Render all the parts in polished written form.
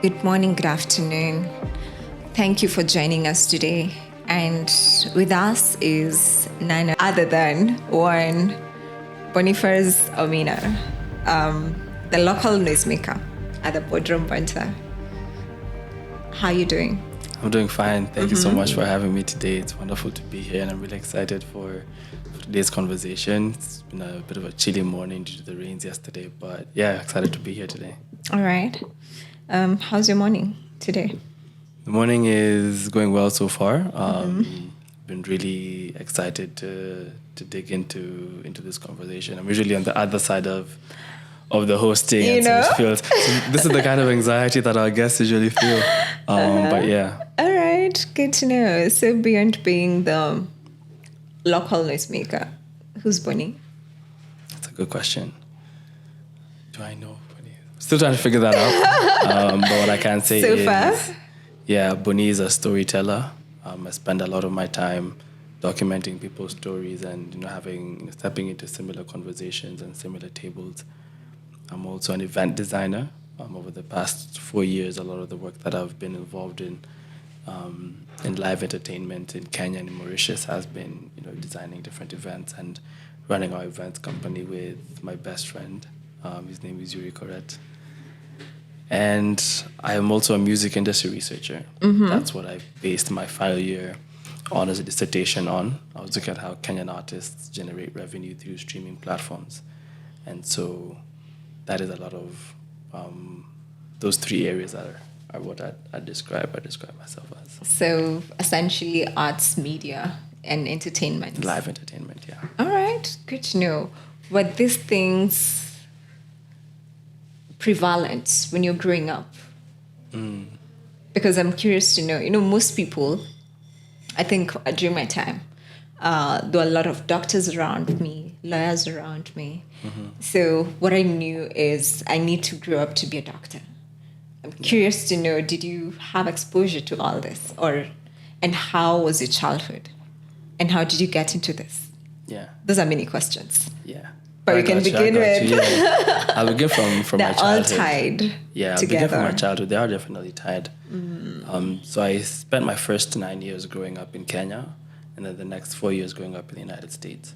Good morning, good afternoon. Thank you for joining us today. And with us is none other than one Boniface Omina, the local noisemaker at the Boardroom Banter. How are you doing? I'm doing fine. Thank you so much for having me today. It's wonderful to be here, and I'm really excited for today's conversation. It's been a bit of a chilly morning due to the rains yesterday, but yeah, excited to be here today. All right. How's your morning today? The morning is going well so far. Been really excited to dig into this conversation. I'm usually on the other side of the hosting, You and know? so this is the kind of anxiety that our guests usually feel. But yeah, All right. Good to know. So beyond being the local noisemaker, who's Bonnie? that's a good question. Do I know? Still trying to figure that out. But what I can say So is, far? yeah, Bonnie is a storyteller. I spend a lot of my time documenting people's stories and stepping into similar conversations and similar tables. I'm also an event designer. Over the past 4 years, a lot of the work that I've been involved in live entertainment in Kenya and in Mauritius has been, designing different events and running our events company with my best friend. His name is Yuri Correct. And I am also a music industry researcher. That's what I based my final year honors dissertation on. I was looking at how Kenyan artists generate revenue through streaming platforms. And so that is a lot of those three areas are what I describe myself as. So essentially arts, media, and entertainment. Live entertainment, yeah. All right. Good to know. Were these things prevalent when you're growing up? Because I'm curious to know, most people, I think during my time, there were a lot of doctors around me, lawyers around me. So what I knew is I need to grow up to be a doctor. I'm curious to know, did you have exposure to all this? And how was your childhood? And how did you get into this? Yeah. Those are many questions. Yeah. But we can begin with... Yeah. I'll begin from my They're childhood. all tied Yeah, I'll together. begin from my childhood. They are definitely tied. So I spent my first 9 years growing up in Kenya, and then the next 4 years growing up in the United States.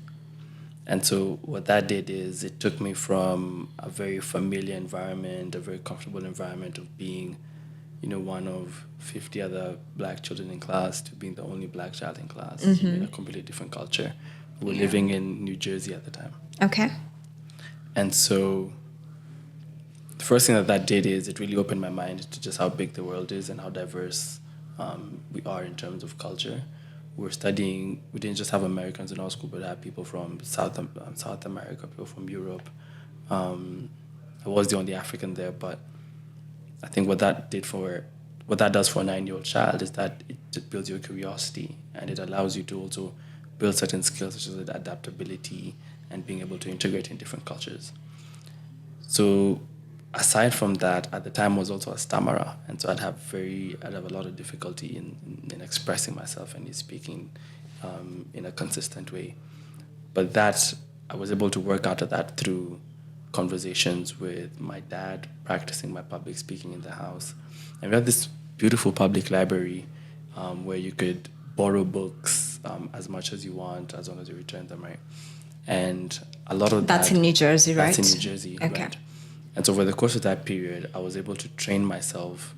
And so what that did is it took me from a very familiar environment, a very comfortable environment of being, one of 50 other black children in class to being the only black child in class in a completely different culture. We were living in New Jersey at the time. Okay. And so the first thing that did is it really opened my mind to just how big the world is and how diverse we are in terms of culture. We didn't just have Americans in our school, but I had people from South America, people from Europe. I was the only African there, but I think what that does for a 9-year-old child is that it just builds your curiosity, and it allows you to also build certain skills such as adaptability and being able to integrate in different cultures. So aside from that, at the time I was also a stammerer, and so I'd have a lot of difficulty in expressing myself and in speaking in a consistent way. But that I was able to work out of that through conversations with my dad, practicing my public speaking in the house. And we had this beautiful public library where you could borrow books as much as you want, as long as you return them, right? And a lot of That's in New Jersey, right? That's in New Jersey, okay. Right? And so over the course of that period, I was able to train myself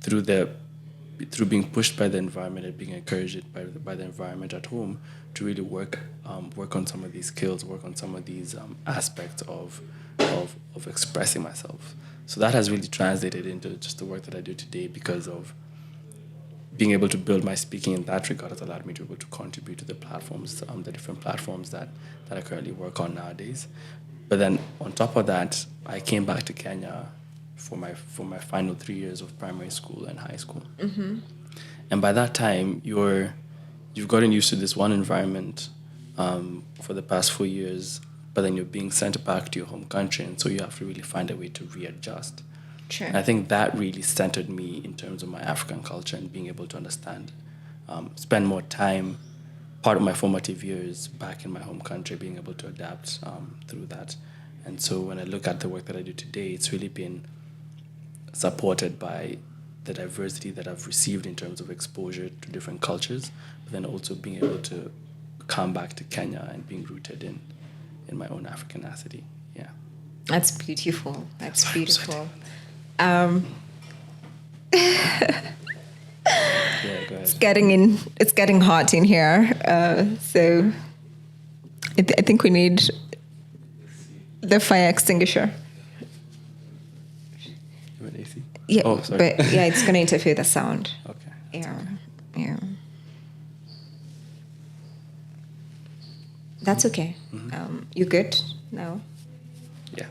through being pushed by the environment and being encouraged by the environment at home to really work on some of these skills, work on some of these aspects of expressing myself. So that has really translated into just the work that I do today, because of being able to build my speaking in that regard has allowed me to be able to contribute to the platforms, the different platforms that I currently work on nowadays. But then on top of that, I came back to Kenya for my final 3 years of primary school and high school. And by that time, you've gotten used to this one environment for the past 4 years, but then you're being sent back to your home country, and so you have to really find a way to readjust. Sure. And I think that really centered me in terms of my African culture and being able to understand, spend more time, part of my formative years back in my home country, being able to adapt through that. And so when I look at the work that I do today, it's really been supported by the diversity that I've received in terms of exposure to different cultures, but then also being able to come back to Kenya and being rooted in my own Africanacity. Yeah. That's beautiful. That's Sorry, I'm beautiful. Yeah, go It's ahead. it's getting hot in here. So I think we need the fire extinguisher. You want AC? Yeah, Oh, sorry. but yeah, it's going to interfere the sound. Okay. Yeah, yeah. That's okay. You good? No. Yeah.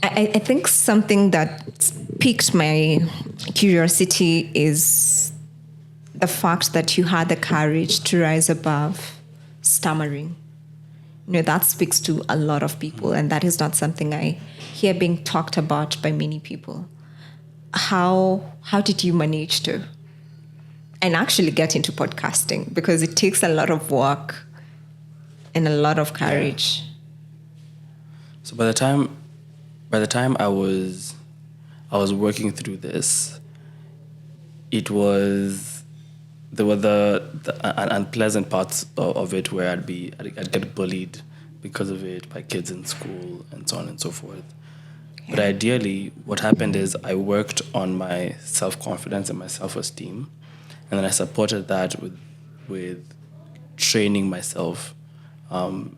I think something that piqued my curiosity is the fact that you had the courage to rise above stammering. That speaks to a lot of people, and that is not something I hear being talked about by many people. How did you manage to and actually get into podcasting? Because it takes a lot of work and a lot of courage. Yeah. So by the time I was working through this, there were the unpleasant parts of it where I'd get bullied because of it by kids in school and so on and so forth. Yeah. But ideally, what happened is I worked on my self-confidence and my self-esteem, and then I supported that with training myself on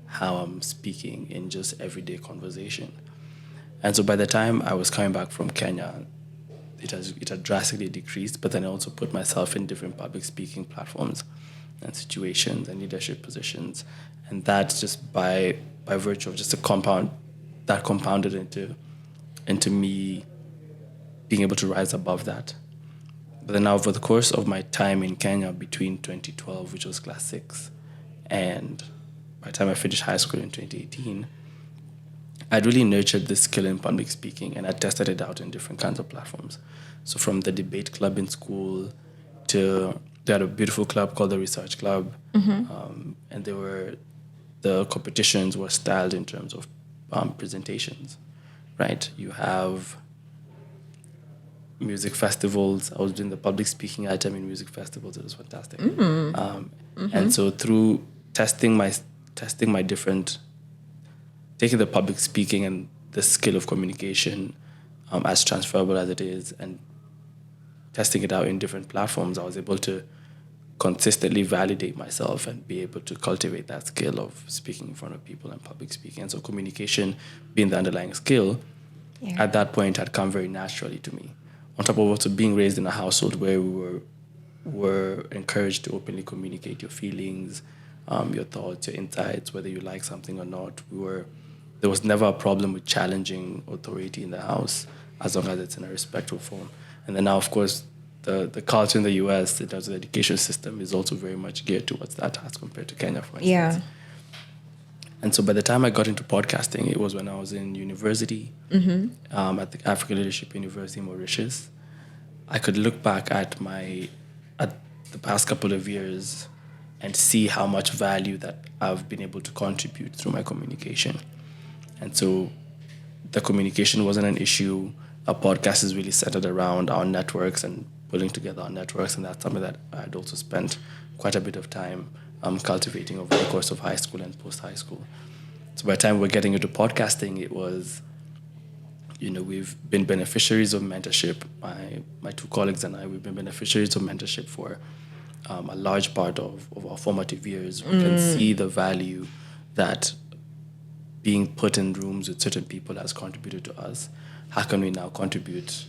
how I'm speaking in just everyday conversation. And so by the time I was coming back from Kenya, it had drastically decreased, but then I also put myself in different public speaking platforms and situations and leadership positions. And that just by virtue of just compounded into me being able to rise above that. But then now over the course of my time in Kenya between 2012, which was class 6, and by the time I finished high school in 2018, I'd really nurtured this skill in public speaking, and I tested it out in different kinds of platforms. So from the debate club in school to they had a beautiful club called the Research Club, and the competitions were styled in terms of presentations, right? You have music festivals. I was doing the public speaking item in music festivals. It was fantastic. And so through testing my different, taking the public speaking and the skill of communication as transferable as it is, and testing it out in different platforms, I was able to consistently validate myself and be able to cultivate that skill of speaking in front of people and public speaking. And so communication being the underlying skill, at that point had come very naturally to me. On top of also being raised in a household where we were encouraged to openly communicate your feelings, your thoughts, your insights, whether you like something or not. There was never a problem with challenging authority in the house as long as it's in a respectful form. And then now, of course, the culture in the US in terms of the education system is also very much geared towards that as compared to Kenya, for instance. Yeah. And so by the time I got into podcasting, it was when I was in university, at the African Leadership University in Mauritius. I could look back at the past couple of years and see how much value that I've been able to contribute through my communication. And so the communication wasn't an issue. Our podcast is really centered around our networks and pulling together our networks, and that's something that I'd also spent quite a bit of time cultivating over the course of high school and post-high school. So by the time we're getting into podcasting, it was, we've been beneficiaries of mentorship. My two colleagues and I, we've been beneficiaries of mentorship for a large part of our formative years. We can see the value that being put in rooms with certain people has contributed to us. How can we now contribute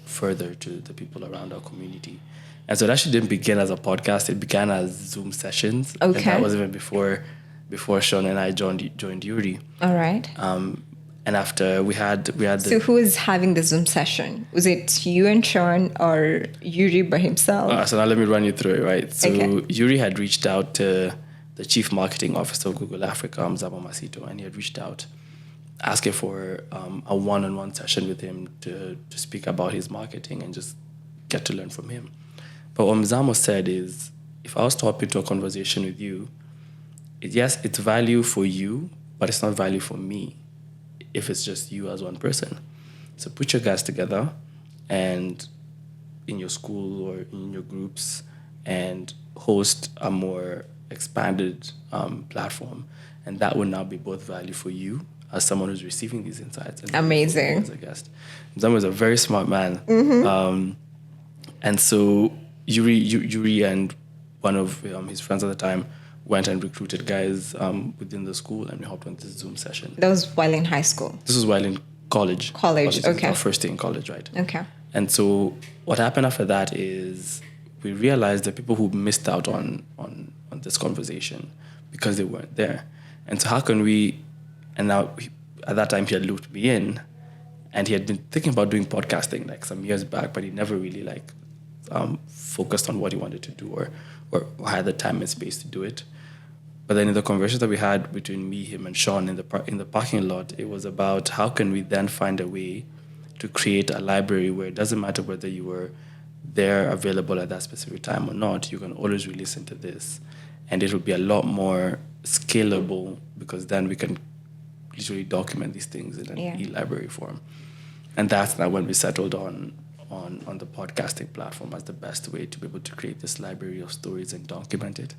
further to the people around our community? And so it actually didn't begin as a podcast. It began as Zoom sessions. Okay. And that was even before Sean and I joined Yuri. All right. And after we had the... So who is having the Zoom session? Was it you and Sean or Yuri by himself? So now let me run you through it, right? So Okay. Yuri had reached out to the Chief Marketing Officer of Google Africa, Mzaba Masito, and he had reached out asking for a one-on-one session with him to speak about his marketing and just get to learn from him. But what Mzamo said is, if I was to hop into a conversation with you, yes, it's value for you, but it's not value for me if it's just you as one person. So put your guys together and in your school or in your groups and host a more expanded platform. And that would now be both value for you as someone who's receiving these insights and value for me Amazing. as a guest. Zam was a very smart man. And so Yuri and one of his friends at the time went and recruited guys within the school, and we hopped on this Zoom session. That was while in high school. This was while in college. College, This is okay. our first day in college, right? Okay. And so what happened after that is we realized that people who missed out on this conversation because they weren't there. And so how can we, and now at that time he had looped me in, and he had been thinking about doing podcasting like some years back, but he never really like focused on what he wanted to do or had the time and space to do it. But then in the conversation that we had between me, him, and Sean in the parking lot, it was about how can we then find a way to create a library where it doesn't matter whether you were there available at that specific time or not, you can always re-listen to this. And it will be a lot more scalable because then we can literally document these things in an e-library form. And that's now when we settled on the podcasting platform as the best way to be able to create this library of stories and document it.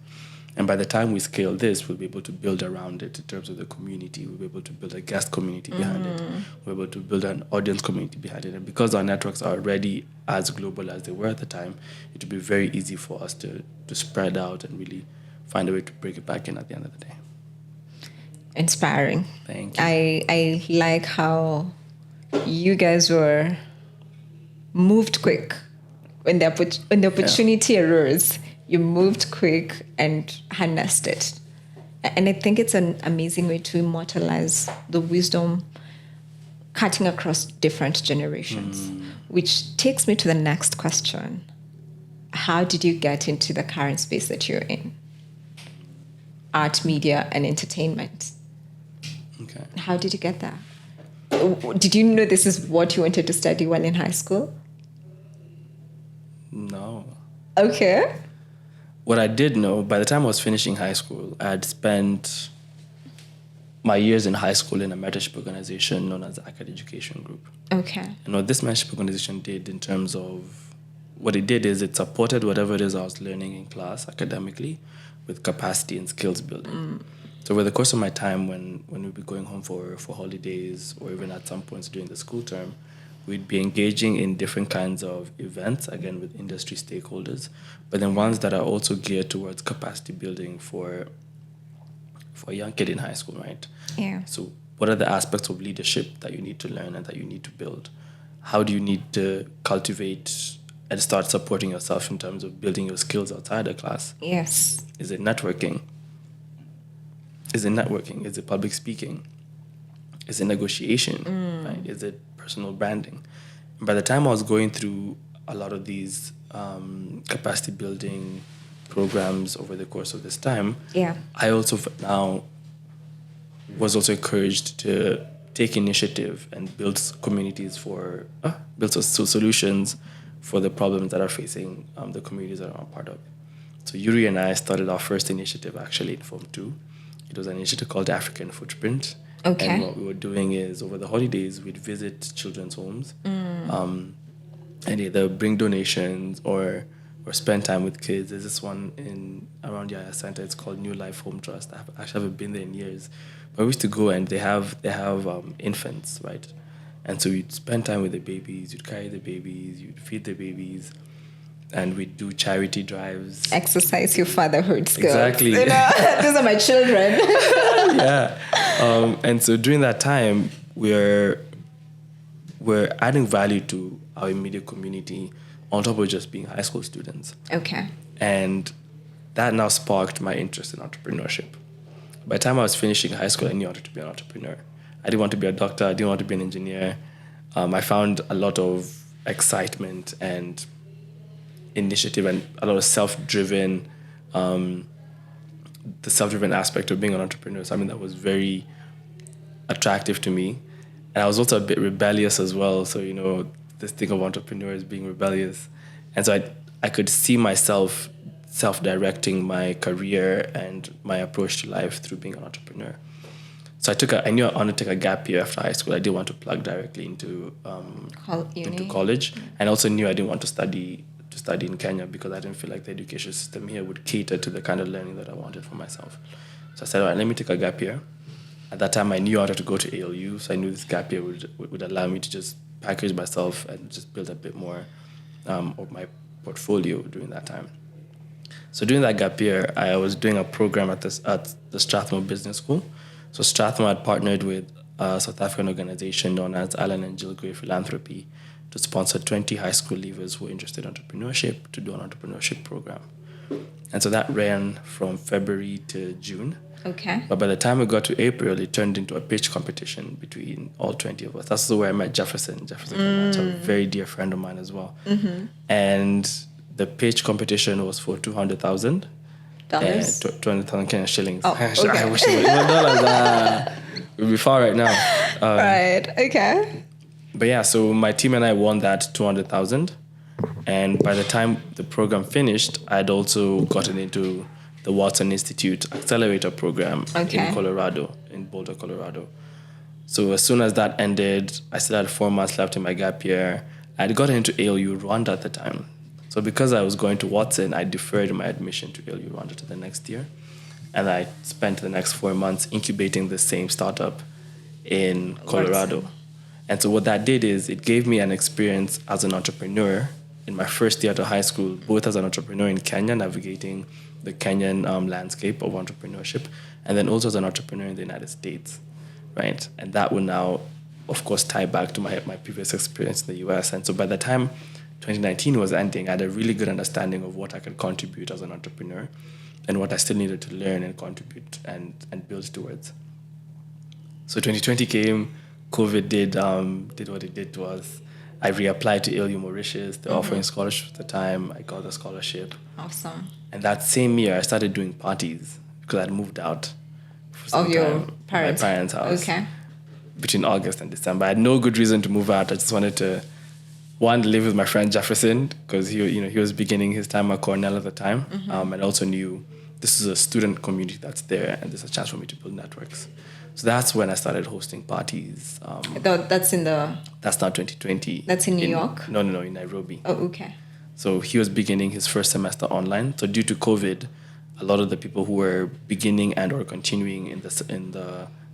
And by the time we scale this, we'll be able to build around it in terms of the community. We'll be able to build a guest community behind it. We'll be able to build an audience community behind it. And because our networks are already as global as they were at the time, it will be very easy for us to spread out and really find a way to bring it back in at the end of the day. Inspiring. Thank you. I like how you guys were moved quick when the opportunity arose. You moved quick and harnessed it. And I think it's an amazing way to immortalize the wisdom cutting across different generations, which takes me to the next question. How did you get into the current space that you're in? Art, media, and entertainment. Okay. How did you get there? Did you know this is what you wanted to study while in high school? No. Okay. What I did know, by the time I was finishing high school, I had spent my years in high school in a mentorship organization known as the Acad Education Group. Okay. And what this mentorship organization did in terms of what it did is it supported whatever it is I was learning in class academically with capacity and skills building. So over the course of my time when we'd be going home for holidays or even at some points during the school term, we'd be engaging in different kinds of events, again, with industry stakeholders, but then ones that are also geared towards capacity building for a young kid in high school, right? Yeah. So what are the aspects of leadership that you need to learn and that you need to build? How do you need to cultivate and start supporting yourself in terms of building your skills outside the class? Yes. Is it networking? Is it public speaking? Is it negotiation? Right? Is it personal branding? And by the time I was going through a lot of these capacity building programs over the course of this time, I also now was also encouraged to take initiative and build communities build solutions for the problems that are facing the communities that I'm a part of. So Yuri and I started our first initiative actually in Form 2. It was an initiative called African Footprint. Okay. And what we were doing is over the holidays, we'd visit children's homes and either bring donations or spend time with kids. There's this one around Yaya Center. It's called New Life Home Trust. I actually haven't been there in years. But we used to go and they have infants, right? And so you'd spend time with the babies, you'd carry the babies, you'd feed the babies, and we'd do charity drives. Exercise your fatherhood skills. Exactly. You know, those are my children. Yeah. And so during that time, we're adding value to our immediate community on top of just being high school students. Okay. And that now sparked my interest in entrepreneurship. By the time I was finishing high school, I knew I wanted to be an entrepreneur. I didn't want to be a doctor. I didn't want to be an engineer. I found a lot of excitement and initiative and a lot of self-driven, the self-driven aspect of being an entrepreneur, something that was very attractive to me. And I was also a bit rebellious as well. So, you know, this thing of entrepreneurs being rebellious. And so I could see myself self-directing my career and my approach to life through being an entrepreneur. So I knew I wanted to take a gap year after high school. I didn't want to plug directly into college, and also knew I didn't want to study in Kenya because I didn't feel like the education system here would cater to the kind of learning that I wanted for myself. So I said, all right, let me take a gap year. At that time, I knew I wanted to go to ALU, so I knew this gap year would allow me to just package myself and just build a bit more of my portfolio during that time. So during that gap year, I was doing a program at the Strathmore Business School. So Strathmore had partnered with a South African organization known as Alan and Jill Gray Philanthropy to sponsor 20 high school leavers who were interested in entrepreneurship to do an entrepreneurship program. And so that ran from February to June. Okay. But by the time we got to April, it turned into a pitch competition between all 20 of us. That's where I met Jefferson. A very dear friend of mine as well. Mm-hmm. And the pitch competition was for $200,000. 200,000 Kenyan shillings. Oh, okay. I wish it was dollars. We'd be far right now. Right. Okay. But yeah, so my team and I won that 200,000. And by the time the program finished, I'd also gotten into the Watson Institute Accelerator Program in Colorado, in Boulder, Colorado. So as soon as that ended, I still had 4 months left in my gap year. I'd gotten into ALU Rwanda at the time. So because I was going to Watson, I deferred my admission to ALU Rwanda to the next year. And I spent the next 4 months incubating the same startup in Colorado. Watson. And so what that did is it gave me an experience as an entrepreneur in my first year at high school, both as an entrepreneur in Kenya, navigating the Kenyan landscape of entrepreneurship, and then also as an entrepreneur in the United States, right? And that would now, of course, tie back to my previous experience in the US. And so by the time 2019 was ending, I had a really good understanding of what I could contribute as an entrepreneur and what I still needed to learn and contribute and build towards. So 2020 came, COVID did what it did to us. I reapplied to ALU Mauritius. They're offering scholarships at the time. I got the scholarship. Awesome. And that same year, I started doing parties because I'd moved out of your parents' my parents' house. Okay. Between August and December. I had no good reason to move out. I just wanted to, one, live with my friend Jefferson because he was beginning his time at Cornell at the time. And also knew this is a student community that's there and there's a chance for me to build networks. So that's when I started hosting parties. That's now 2020. That's in New York? No, in Nairobi. Oh, okay. So he was beginning his first semester online. So due to COVID, a lot of the people who were beginning and or continuing in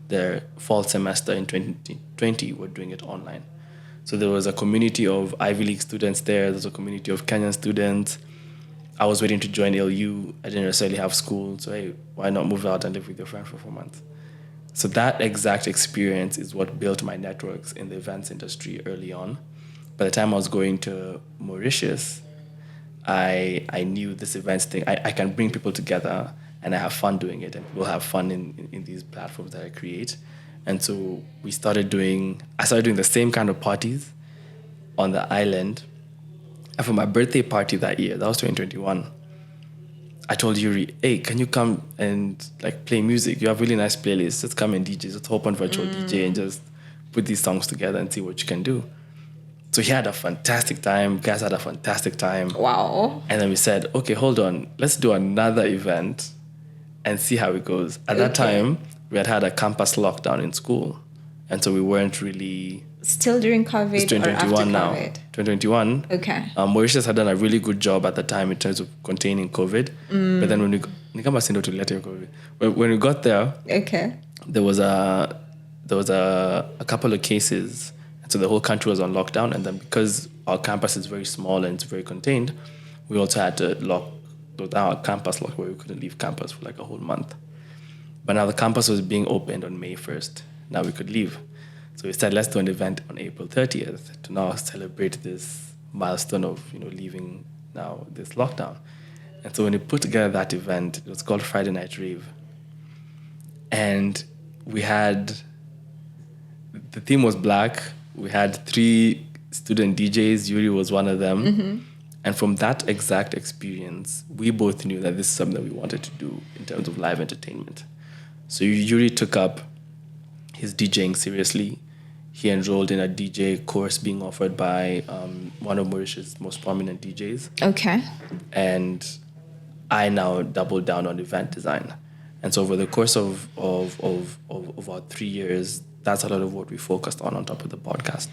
their fall semester in 2020 were doing it online. So there was a community of Ivy League students there. There's a community of Kenyan students. I was waiting to join ALU. I didn't necessarily have school. So, hey, why not move out and live with your friend for 4 months? So that exact experience is what built my networks in the events industry early on. By the time I was going to Mauritius, I knew this events thing. I can bring people together and I have fun doing it, and people have fun in these platforms that I create. And so I started doing the same kind of parties on the island. And for my birthday party that year, that was 2021, I told Yuri, hey, can you come and play music? You have really nice playlists. Just come and DJ. Just hop on virtual DJ and just put these songs together and see what you can do. So he had a fantastic time. Guys had a fantastic time. Wow. And then we said, okay, hold on. Let's do another event and see how it goes. At that time, we had a campus lockdown in school. And so we weren't really... Still during COVID it's 2021 or now. after COVID? 2021. Okay. Mauritius had done a really good job at the time in terms of containing COVID. But then when we got there, okay, there was a couple of cases. And so the whole country was on lockdown. And then because our campus is very small and it's very contained, we also had to lock our campus locked where we couldn't leave campus for a whole month. But now the campus was being opened on May 1st. Now we could leave. So we said, let's do an event on April 30th to now celebrate this milestone of, leaving now this lockdown. And so when we put together that event, it was called Friday Night Rave. And the theme was black. We had 3 student DJs. Yuri was one of them. Mm-hmm. And from that exact experience, we both knew that this is something that we wanted to do in terms of live entertainment. So Yuri took up his DJing seriously. He enrolled in a DJ course being offered by one of Mauritius' most prominent DJs. Okay. And I now doubled down on event design. And so over the course of about 3 years, that's a lot of what we focused on top of the podcast.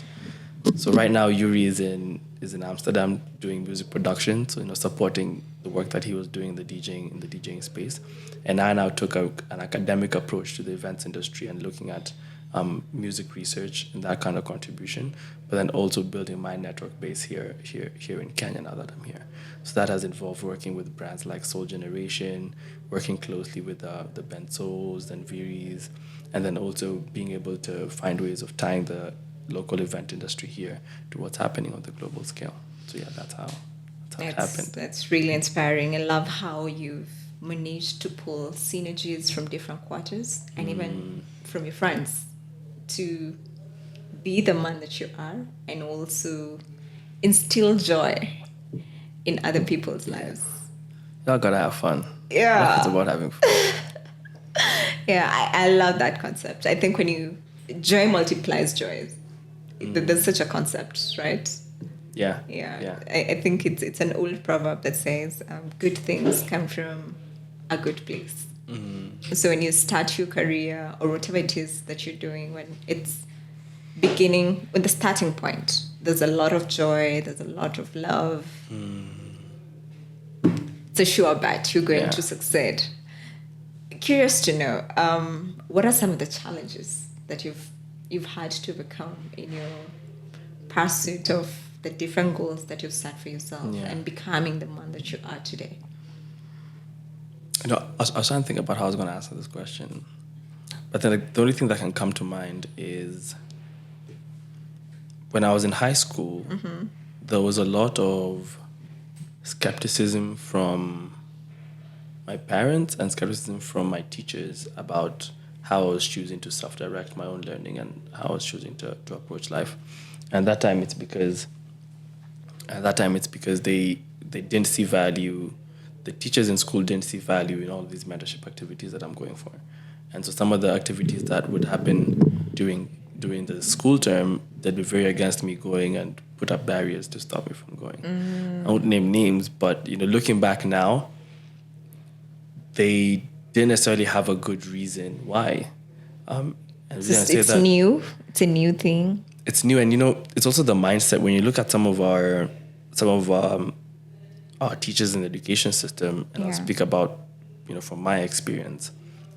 So right now, Yuri is in Amsterdam doing music production, so supporting the work that he was doing in the DJing space, and I now took an academic approach to the events industry and looking at music research and that kind of contribution, but then also building my network base here in Kenya now that I'm here. So that has involved working with brands like Soul Generation, working closely with the Benzos and Viris, and then also being able to find ways of tying the local event industry here to what's happening on the global scale. So yeah, that's how it happened. That's really inspiring. I love how you've managed to pull synergies from different quarters and even from your friends to be the man that you are and also instill joy in other people's lives. Y'all gotta have fun. Yeah. It's about having fun. Yeah, I love that concept. I think joy multiplies joy. There's such a concept, right? Yeah. I think it's an old proverb that says good things come from a good place. So when you start your career or whatever it is that you're doing, when it's beginning with the starting point, there's a lot of joy, there's a lot of love. It's a sure bet you're going to succeed. Curious to know, what are some of the challenges that you've had to overcome in your pursuit of the different goals that you've set for yourself and becoming the man that you are today? I was trying to think about how I was going to answer this question, but then the only thing that can come to mind is when I was in high school, there was a lot of skepticism from my parents and skepticism from my teachers about how I was choosing to self-direct my own learning and how I was choosing to approach life. And that time it's because they didn't see value. The teachers in school didn't see value in all of these mentorship activities that I'm going for. And so some of the activities that would happen during the school term, they'd be very against me going and put up barriers to stop me from going. I won't name names, but looking back now, they didn't necessarily have a good reason why. It's new. It's a new thing. It's new, and it's also the mindset. When you look at some of our teachers in the education system, and I'll speak about from my experience,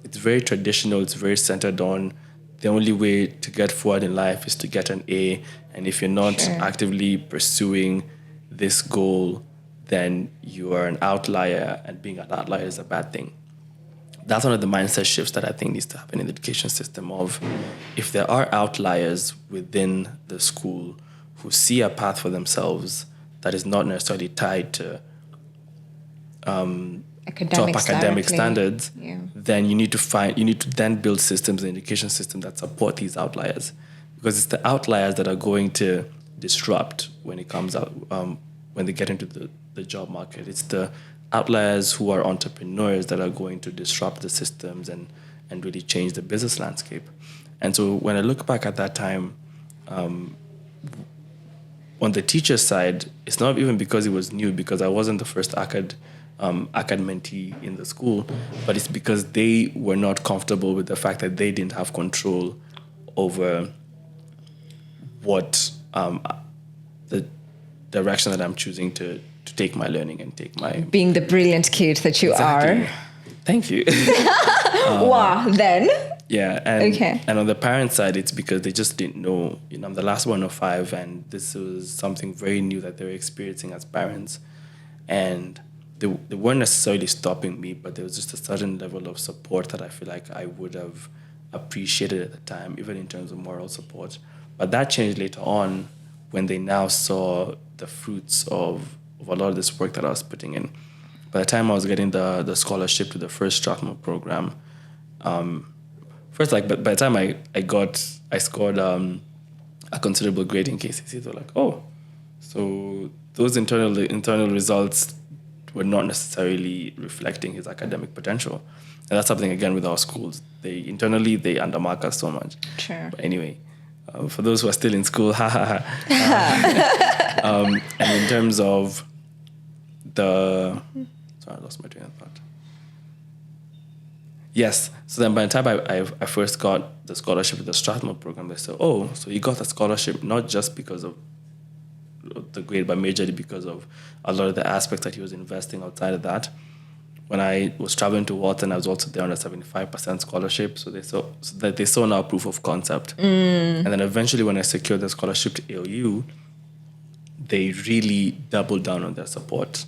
it's very traditional. It's very centered on the only way to get forward in life is to get an A, and if you're not actively pursuing this goal, then you are an outlier, and being an outlier is a bad thing. That's one of the mindset shifts that I think needs to happen in the education system of if there are outliers within the school who see a path for themselves that is not necessarily tied to top academic standards, then you need to then build systems in the education system that support these outliers, because it's the outliers that are going to disrupt when it comes out, when they get into the job market. It's the outliers who are entrepreneurs that are going to disrupt the systems and really change the business landscape. And so when I look back at that time, on the teacher side, it's not even because it was new, because I wasn't the first acad mentee in the school, but it's because they were not comfortable with the fact that they didn't have control over what the direction that I'm choosing to take my learning and take my... Being the brilliant kid that you are. Thank you. Wow, then? Yeah, and on the parent side, it's because they just didn't know. I'm the last one of 5, and this was something very new that they were experiencing as parents. And they weren't necessarily stopping me, but there was just a certain level of support that I feel like I would have appreciated at the time, even in terms of moral support. But that changed later on when they now saw the fruits of a lot of this work that I was putting in. By the time I was getting the scholarship to the first Strathmore program, by the time I scored a considerable grade in KCC, they were like, oh, so those internal results were not necessarily reflecting his academic potential. And that's something, again, with our schools. They undermark us so much. Sure. But anyway, for those who are still in school, and in terms of I lost my train of thought. Yes. So then by the time I first got the scholarship with the Strathmore program, they said, oh, so you got a scholarship not just because of the grade, but majorly because of a lot of the aspects that he was investing outside of that. When I was traveling to Walton, I was also there on a 75% scholarship. So they saw now proof of concept. And then eventually when I secured the scholarship to AOU, they really doubled down on their support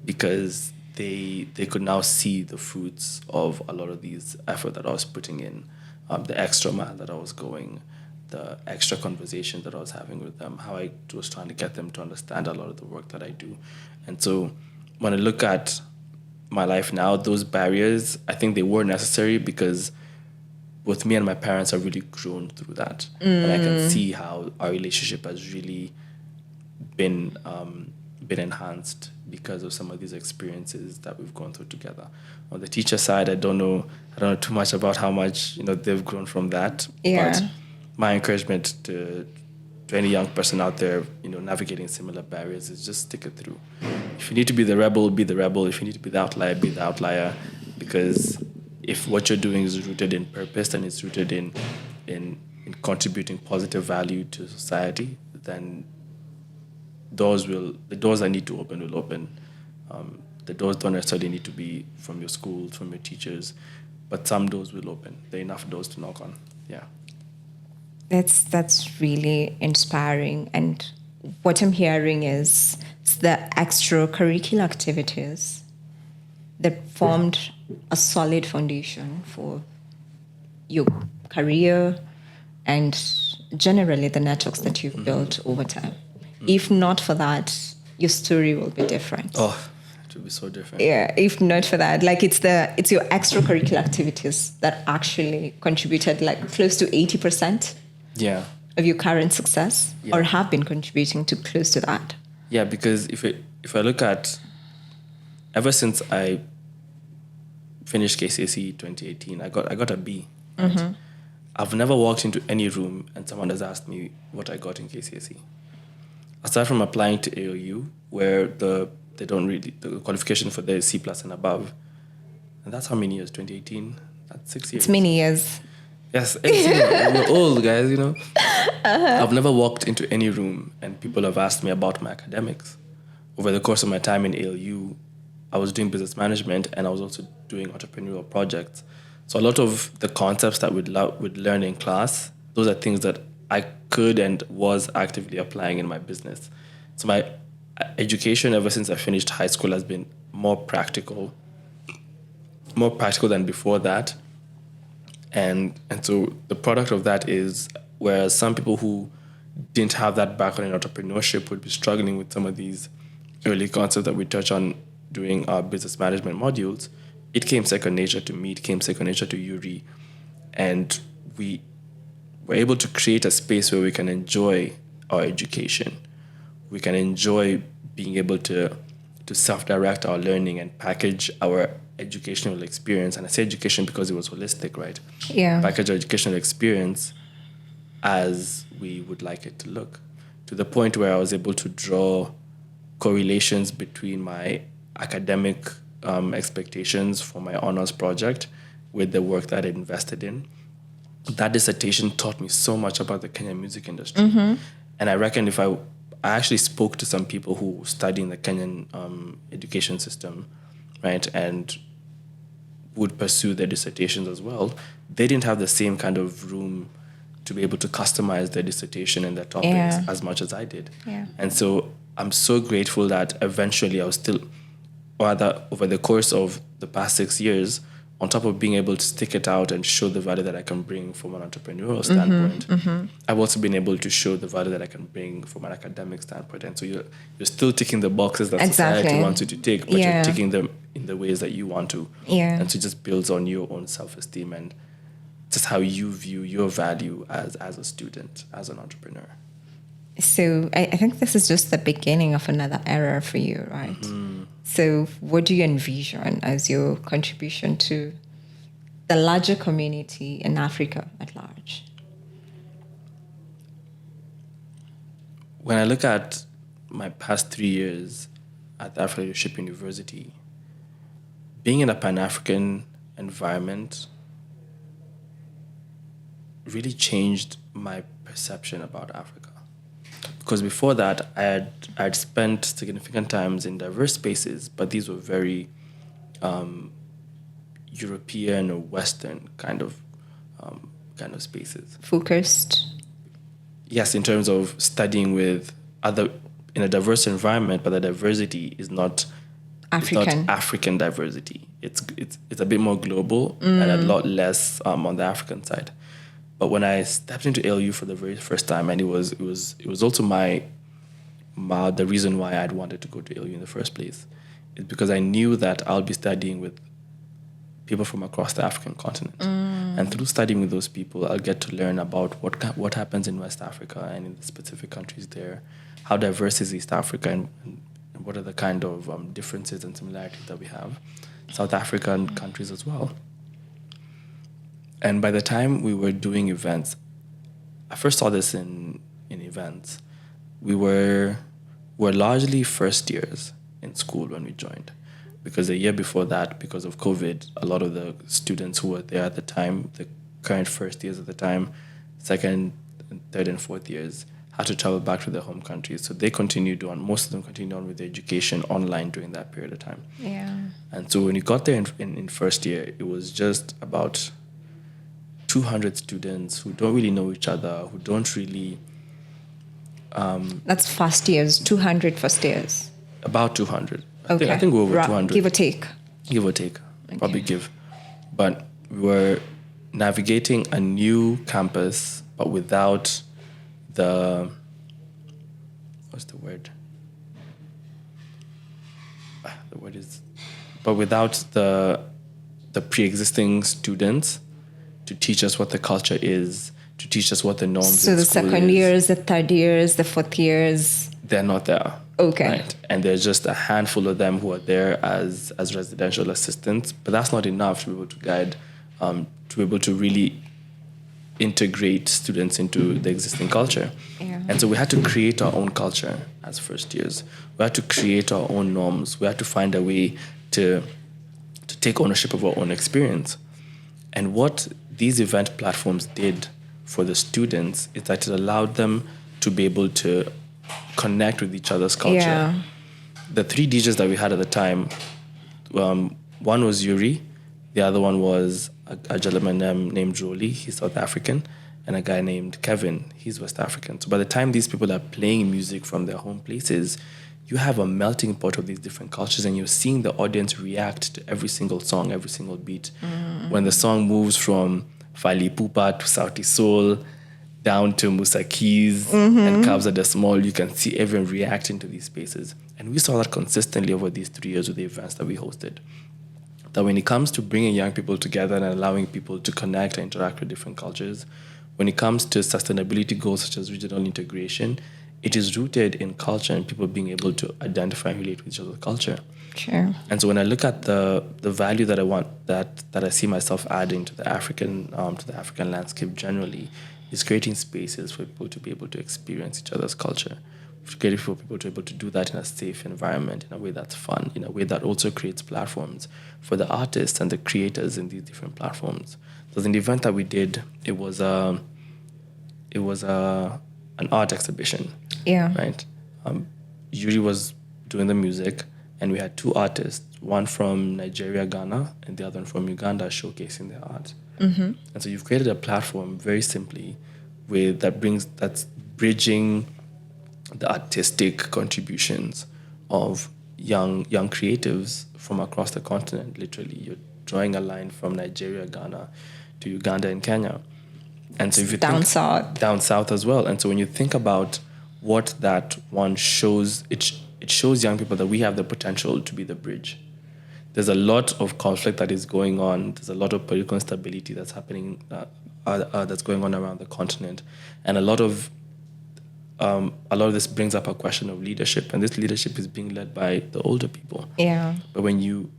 because they could now see the fruits of a lot of these effort that I was putting in, the extra mile that I was going, the extra conversations that I was having with them, how I was trying to get them to understand a lot of the work that I do. And so when I look at my life now, those barriers, I think they were necessary because both me and my parents have really grown through that. And I can see how our relationship has really been enhanced because of some of these experiences that we've gone through together. On the teacher side, I don't know too much about how much they've grown from that. Yeah. But my encouragement to any young person out there, navigating similar barriers is just stick it through. If you need to be the rebel, be the rebel. If you need to be the outlier, be the outlier. Because if what you're doing is rooted in purpose and it's rooted in contributing positive value to society, then the doors that need to open will open. The doors don't necessarily need to be from your schools, from your teachers, but some doors will open. There are enough doors to knock on. Yeah. That's really inspiring. And what I'm hearing is the extracurricular activities that formed a solid foundation for your career and generally the networks that you've built over time. If not for that, your story will be different. Oh, it will be so different. Yeah, if not for that, like it's your extracurricular activities that actually contributed like close to 80%. Yeah. Of your current success, or have been contributing to close to that. Yeah, because if I look at ever since I finished KCSE 2018, I got a B. Right? Mm-hmm. I've never walked into any room and someone has asked me what I got in KCSE. Aside from applying to AOU, where the qualification for the C+ and above, and that's how many years? 2018. That's 6 years. It's many years. Yes, we're old guys, I've never walked into any room and people have asked me about my academics. Over the course of my time in ALU, I was doing business management and I was also doing entrepreneurial projects. So a lot of the concepts that we'd learn in class, those are things that I could and was actively applying in my business. So my education ever since I finished high school has been more practical than before that. And so the product of that is, whereas some people who didn't have that background in entrepreneurship would be struggling with some of these early concepts that we touch on during our business management modules, it came second nature to me, it came second nature to Yuri. And we were able to create a space where we can enjoy our education. We can enjoy being able to self-direct our learning and package our educational experience. And I say education because it was holistic, right? Yeah. Package our educational experience as we would like it to look, to the point where I was able to draw correlations between my academic expectations for my honors project with the work that I invested in. That dissertation taught me so much about the Kenyan music industry. Mm-hmm. And I reckon if I actually spoke to some people who study in the Kenyan education system, right, and would pursue their dissertations as well, they didn't have the same kind of room to be able to customize their dissertation and their topics as much as I did. Yeah. And so I'm so grateful that eventually I was still, or rather over the course of the past 6 years, on top of being able to stick it out and show the value that I can bring from an entrepreneurial standpoint, I've also been able to show the value that I can bring from an academic standpoint. And so you're still ticking the boxes that society wants you to tick, but you're ticking them in the ways that you want to. Yeah. And so it just builds on your own self-esteem and just how you view your value as a student, as an entrepreneur. So I think this is just the beginning of another era for you, right? Mm-hmm. So what do you envision as your contribution to the larger community in Africa at large? When I look at my past 3 years at the Africa Leadership University, being in a Pan-African environment really changed my perception about Africa. Because before that, I'd spent significant times in diverse spaces, but these were very European or Western kind of spaces. Focused. Yes, in terms of studying with other in a diverse environment, but the diversity is not African. It's not African diversity. It's a bit more global and a lot less on the African side. But when I stepped into ALU for the very first time, and it was also the reason why I'd wanted to go to ALU in the first place, is because I knew that I'll be studying with people from across the African continent. And through studying with those people, I'll get to learn about what happens in West Africa and in the specific countries there, how diverse is East Africa, and what are the kind of differences and similarities that we have. South African countries as well. And by the time we were doing events, I first saw this in events. We were largely first years in school when we joined. Because the year before that, because of COVID, a lot of the students who were there at the time, the current first years at the time, second, third, and fourth years, had to travel back to their home countries. So most of them continued on with their education online during that period of time. Yeah. And so when you got there in first year, it was just about 200 students who don't really know each other, who don't really... That's first years, 200 first years. About 200. Okay. I think we're over 200. Give or take. Give or take. Okay. Probably give. But we were navigating a new campus, but without the... What's the word? The word is... But without the pre-existing students to teach us what the culture is, to teach us what the norms So in the school second is. years, the third years, the fourth years... They're not there. Okay. Right? And there's just a handful of them who are there as residential assistants, but that's not enough to be able to guide, to be able to really integrate students into the existing culture. Yeah. And so we had to create our own culture as first years. We had to create our own norms. We had to find a way to take ownership of our own experience. And what these event platforms did for the students is that it allowed them to be able to connect with each other's culture. Yeah. The three DJs that we had at the time, one was Yuri, the other one was a gentleman named Jolie, he's South African, and a guy named Kevin, he's West African. So by the time these people are playing music from their home places, you have a melting pot of these different cultures, and you're seeing the audience react to every single song, every single beat. When the song moves from Fali Pupa to Sauti Soul, down to Musa Keys and Kabza De Small, you can see everyone reacting to these spaces. And we saw that consistently over these 3 years with the events that we hosted. That when it comes to bringing young people together and allowing people to connect and interact with different cultures, when it comes to sustainability goals such as regional integration, it is rooted in culture and people being able to identify and relate with each other's culture. Sure. And so when I look at the value that I want, that I see myself adding to the African landscape generally, is creating spaces for people to be able to experience each other's culture, creating for people to be able to do that in a safe environment, in a way that's fun, in a way that also creates platforms for the artists and the creators in these different platforms. So in the event that we did, it was an art exhibition. Yeah. Right. Yuri was doing the music, and we had two artists, one from Nigeria, Ghana, and the other one from Uganda, showcasing their art. And so you've created a platform very simply that's bridging the artistic contributions of young creatives from across the continent. Literally, you're drawing a line from Nigeria, Ghana, to Uganda and Kenya. And so if you down south as well. And so when you think about what that one shows, it shows young people that we have the potential to be the bridge. There's a lot of conflict that is going on. There's a lot of political instability that's happening, that's going on around the continent, and a lot of this brings up a question of leadership, and this leadership is being led by the older people. Yeah. But when you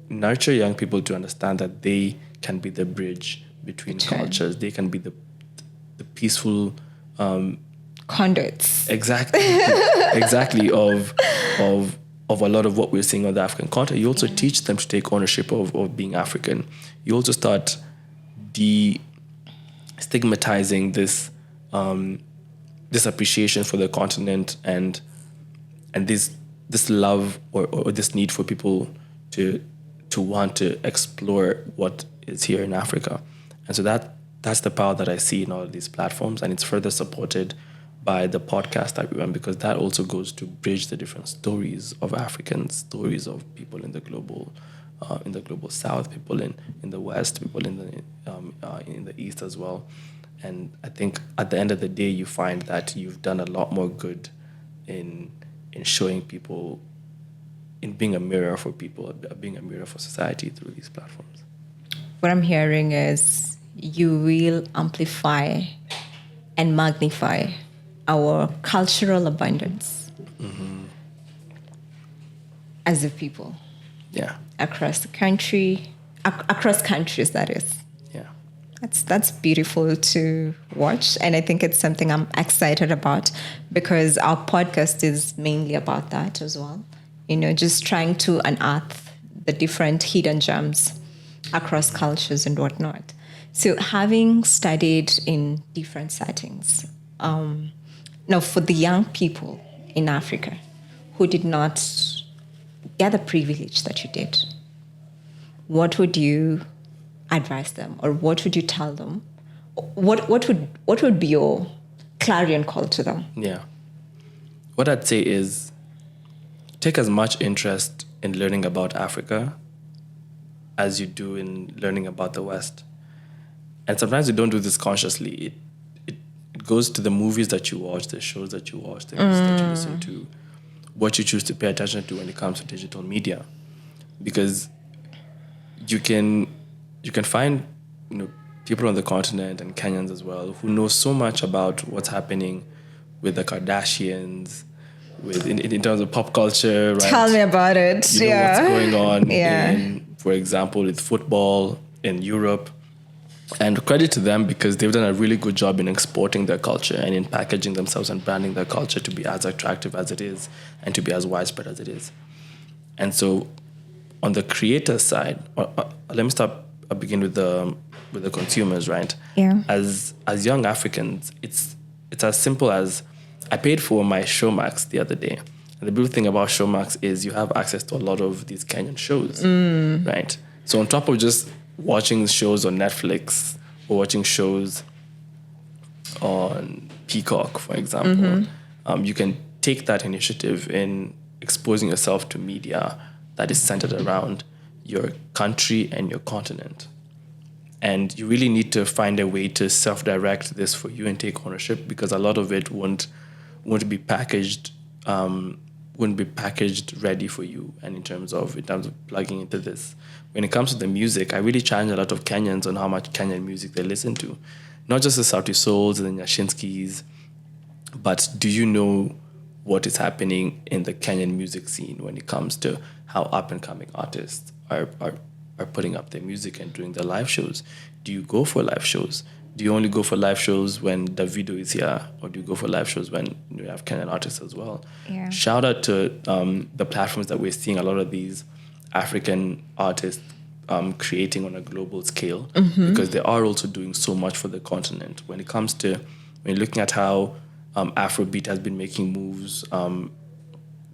nurture young people to understand that they can be the bridge between cultures, they can be the peaceful conduits. Exactly of of a lot of what we're seeing on the African continent. You also teach them to take ownership of being African. You also start stigmatizing this this appreciation for the continent and this love or this need for people to want to explore what is here in Africa. And so that's the power that I see in all of these platforms, and it's further supported by the podcast that we run, because that also goes to bridge the different stories of Africans, stories of people in the global South, people in the West, people in the East as well. And I think at the end of the day, you find that you've done a lot more good in showing people, in being a mirror for people, being a mirror for society through these platforms. What I'm hearing is you will amplify and magnify our cultural abundance as a people. Yeah. Across the country, across countries, that is. Yeah. That's beautiful to watch, and I think it's something I'm excited about, because our podcast is mainly about that as well. Just trying to unearth the different hidden gems across cultures and whatnot. So, having studied in different settings, now for the young people in Africa who did not get the privilege that you did, what would you advise them, or what would you tell them? What would be your clarion call to them? Yeah. What I'd say is take as much interest in learning about Africa as you do in learning about the West. And sometimes you don't do this consciously. It goes to the movies that you watch, the shows that you watch, the music that you listen to, what you choose to pay attention to when it comes to digital media. Because you can find people on the continent, and Kenyans as well, who know so much about what's happening with the Kardashians, in terms of pop culture, right? Tell me about it. What's going on in, for example, with football in Europe. And credit to them, because they've done a really good job in exporting their culture and in packaging themselves and branding their culture to be as attractive as it is and to be as widespread as it is. And so on the creator side, let me begin with the consumers, right? Yeah. As young Africans, it's as simple as, I paid for my Showmax the other day. And the beautiful thing about Showmax is you have access to a lot of these Kenyan shows, right? So on top of just watching shows on Netflix or watching shows on Peacock, for example, you can take that initiative in exposing yourself to media that is centered around your country and your continent. And you really need to find a way to self-direct this for you and take ownership, because a lot of it won't be packaged ready for you. And in terms of plugging into this, when it comes to the music, I really challenge a lot of Kenyans on how much Kenyan music they listen to, not just the Sauti Souls and the Nyashinskis, but do you know what is happening in the Kenyan music scene when it comes to how up and coming artists are putting up their music and doing their live shows? Do you go for live shows? Do you only go for live shows when Davido is here, or do you go for live shows when you have Kenyan artists as well? Yeah. Shout out to the platforms that we're seeing a lot of these African artists creating on a global scale, because they are also doing so much for the continent. When you're looking at how Afrobeat has been making moves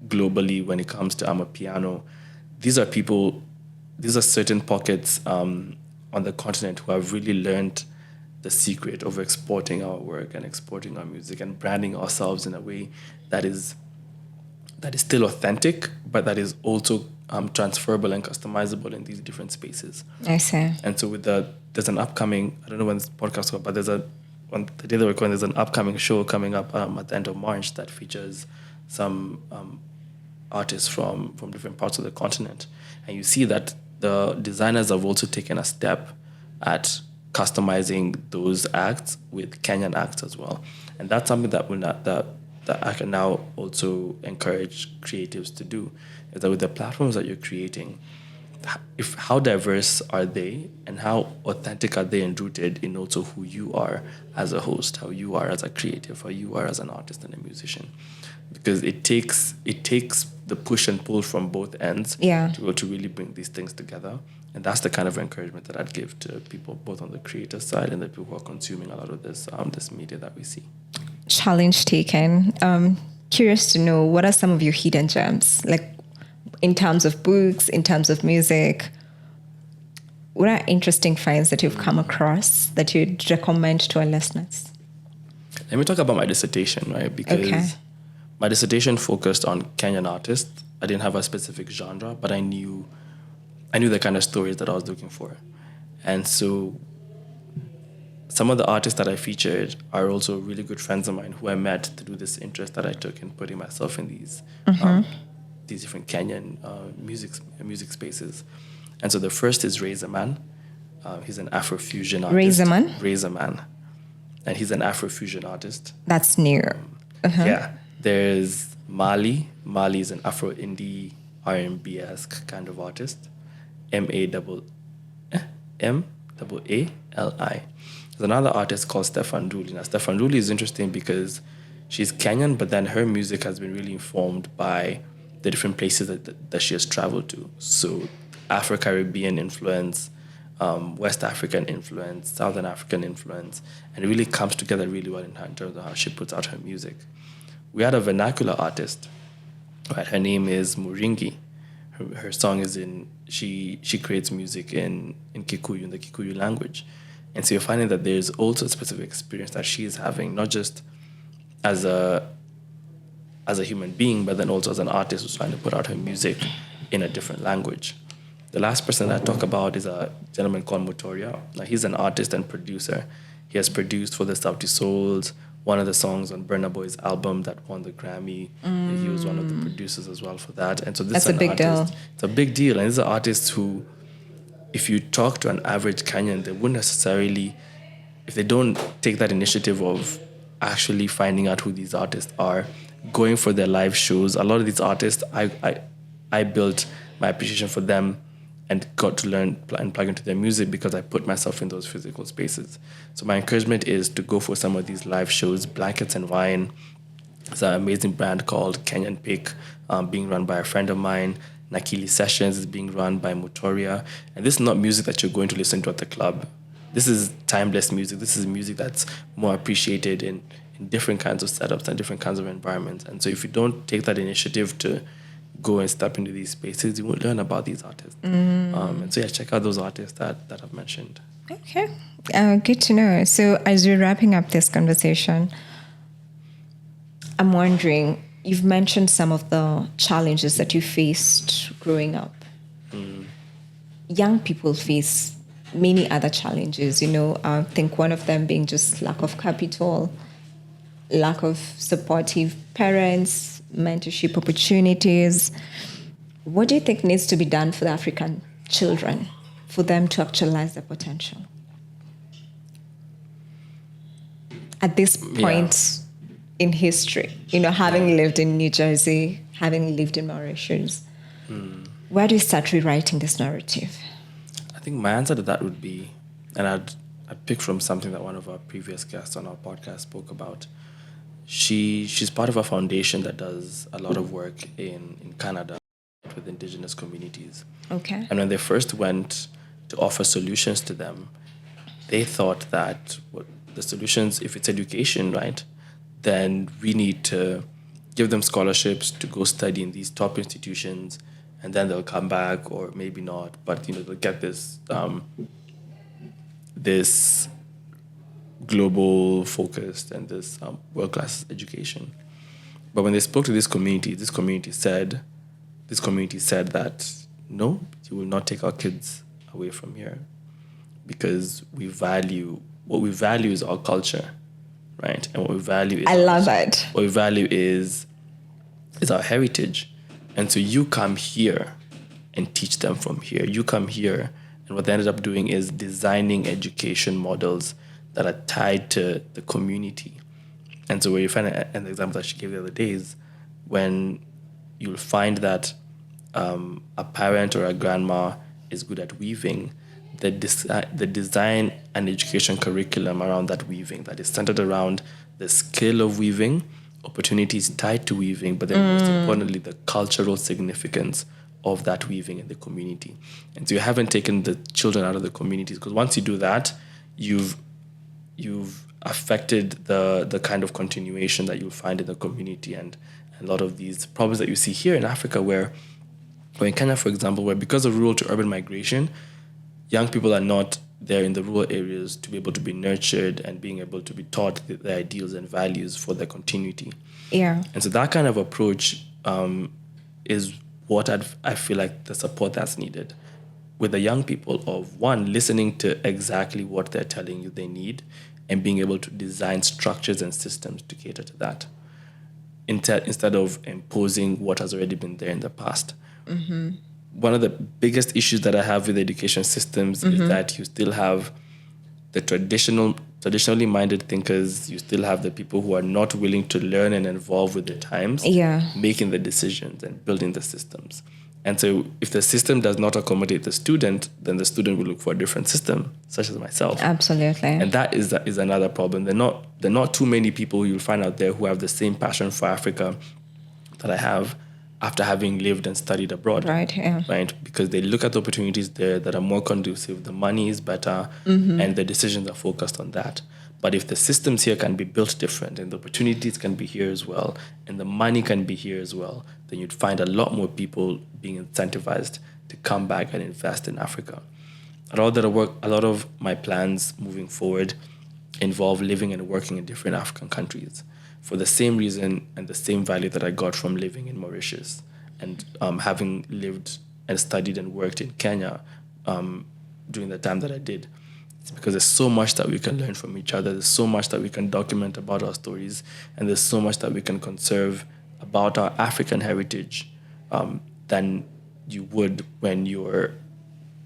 globally when it comes to Amapiano, these are certain pockets on the continent who have really learned the secret of exporting our work and exporting our music and branding ourselves in a way that is still authentic, but that is also transferable and customizable in these different spaces. I see. And so there's an upcoming, I don't know when this podcast will, but on the day that we're recording, there's an upcoming show coming up at the end of March that features some artists from different parts of the continent. And you see that the designers have also taken a step at customizing those acts with Kenyan acts as well. And that's something that I can now also encourage creatives to do, is that with the platforms that you're creating, how diverse are they, and how authentic are they and rooted in also who you are as a host, how you are as a creative, how you are as an artist and a musician. because it takes the push and pull from both ends Yeah. to be able to really bring these things together. And that's the kind of encouragement that I'd give to people both on the creator side and the people who are consuming a lot of this media that we see. Challenge taken. Curious to know, what are some of your hidden gems, like in terms of books, in terms of music? What are interesting finds that you've come across that you'd recommend to our listeners? Let me talk about my dissertation, right? Because my dissertation focused on Kenyan artists. I didn't have a specific genre, but I knew the kind of stories that I was looking for. And so some of the artists that I featured are also really good friends of mine who I met to do this interest that I took in putting myself in these different Kenyan music spaces. And so the first is Razorman. He's an Afrofusion artist. Razorman. And he's an Afrofusion artist. That's new. Yeah. There's Mali. Mali is an Afro-indie R&B-esque kind of artist. Maali. There's another artist called Stefan Duli. Now, Stefan Duli is interesting because she's Kenyan, but then her music has been really informed by the different places that she has traveled to. So Afro-Caribbean influence, West African influence, Southern African influence, and it really comes together really well in terms of how she puts out her music. We had a vernacular artist, right? Her name is Muringi. Her song is she creates music in Kikuyu, in the Kikuyu language. And so you're finding that there's also a specific experience that she is having, not just as a human being, but then also as an artist who's trying to put out her music in a different language. The last person that I talk about is a gentleman called Motoria. Now, he's an artist and producer. He has produced for the Sauti Souls, one of the songs on Burna Boy's album that won the Grammy. He was one of the producers as well for that. And so this That's is a big deal. It's a big deal. And these are artists who, if you talk to an average Kenyan, they wouldn't necessarily, if they don't take that initiative of actually finding out who these artists are, going for their live shows. A lot of these artists, I built my appreciation for them and got to learn and plug into their music because I put myself in those physical spaces. So my encouragement is to go for some of these live shows. Blankets and Wine is an amazing brand called Kenyan Pick, being run by a friend of mine. Nakili Sessions is being run by Motoria. And this is not music that you're going to listen to at the club. This is timeless music. This is music that's more appreciated in different kinds of setups and different kinds of environments. And so if you don't take that initiative to go and step into these spaces, you won't learn about these artists. And so check out those artists that I've mentioned. Okay, good to know. So as we're wrapping up this conversation, I'm wondering, you've mentioned some of the challenges that you faced growing up. Young people face many other challenges, I think one of them being just lack of capital, lack of supportive parents, mentorship opportunities. What do you think needs to be done for the African children for them to actualize their potential? At this point in history, having lived in New Jersey, having lived in Mauritius, where do you start rewriting this narrative? I think my answer to that would be, and I'd pick from something that one of our previous guests on our podcast spoke about. She's part of a foundation that does a lot of work in Canada with indigenous communities. Okay. And when they first went to offer solutions to them, they thought that the solutions, if it's education, right, then we need to give them scholarships to go study in these top institutions, and then they'll come back, or maybe not, but they'll get this global focused and this world-class education. But when they spoke to this community said that, no, you will not take our kids away from here, because what we value is our culture, right? And what we value is I love that. What we value is our heritage. And so you come here and teach them from here. You come here, and what they ended up doing is designing education models that are tied to the community. And so where you find an example that she gave the other day is when you'll find that a parent or a grandma is good at weaving, the design and education curriculum around that weaving that is centered around the skill of weaving opportunities tied to weaving, but then most importantly, the cultural significance of that weaving in the community. And so you haven't taken the children out of the communities, because once you do that, you've affected the kind of continuation that you'll find in the community, and a lot of these problems that you see here in Africa, where in Kenya, for example, where because of rural to urban migration, young people are not there in the rural areas to be able to be nurtured and being able to be taught the ideals and values for their continuity. Yeah. And so that kind of approach is what I feel like the support that's needed with the young people, of one, listening to exactly what they're telling you they need and being able to design structures and systems to cater to that, instead of imposing what has already been there in the past. Mm-hmm. One of the biggest issues that I have with education systems is that you still have the traditionally minded thinkers, you still have the people who are not willing to learn and evolve with the times, making the decisions and building the systems. And so if the system does not accommodate the student, then the student will look for a different system, such as myself. Absolutely. And that is another problem. There are not too many people you'll find out there who have the same passion for Africa that I have after having lived and studied abroad. Right, yeah. Right? Because they look at the opportunities there that are more conducive, the money is better, and the decisions are focused on that. But if the systems here can be built different and the opportunities can be here as well, and the money can be here as well, then you'd find a lot more people being incentivized to come back and invest in Africa. A lot of my plans moving forward involve living and working in different African countries for the same reason and the same value that I got from living in Mauritius and having lived and studied and worked in Kenya during the time that I did. It's because there's so much that we can learn from each other. There's so much that we can document about our stories, and there's so much that we can conserve about our African heritage than you would when you're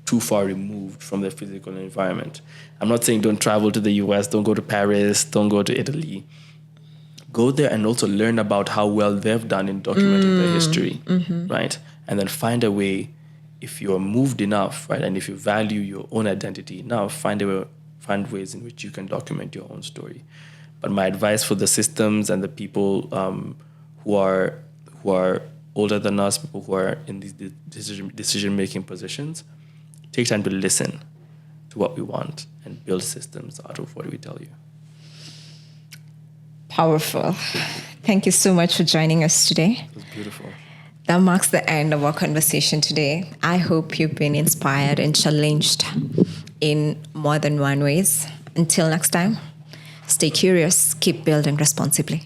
too far removed from the physical environment. I'm not saying don't travel to the US, don't go to Paris, don't go to Italy. Go there and also learn about how well they've done in documenting their history, right? And then find a way, if you're moved enough, right, and if you value your own identity enough, find ways in which you can document your own story. But my advice for the systems and the people who are older than us, people who are in these decision-making positions, take time to listen to what we want and build systems out of what we tell you. Powerful. Thank you so much for joining us today. It was beautiful. That marks the end of our conversation today. I hope you've been inspired and challenged in more than one ways. Until next time, stay curious, keep building responsibly.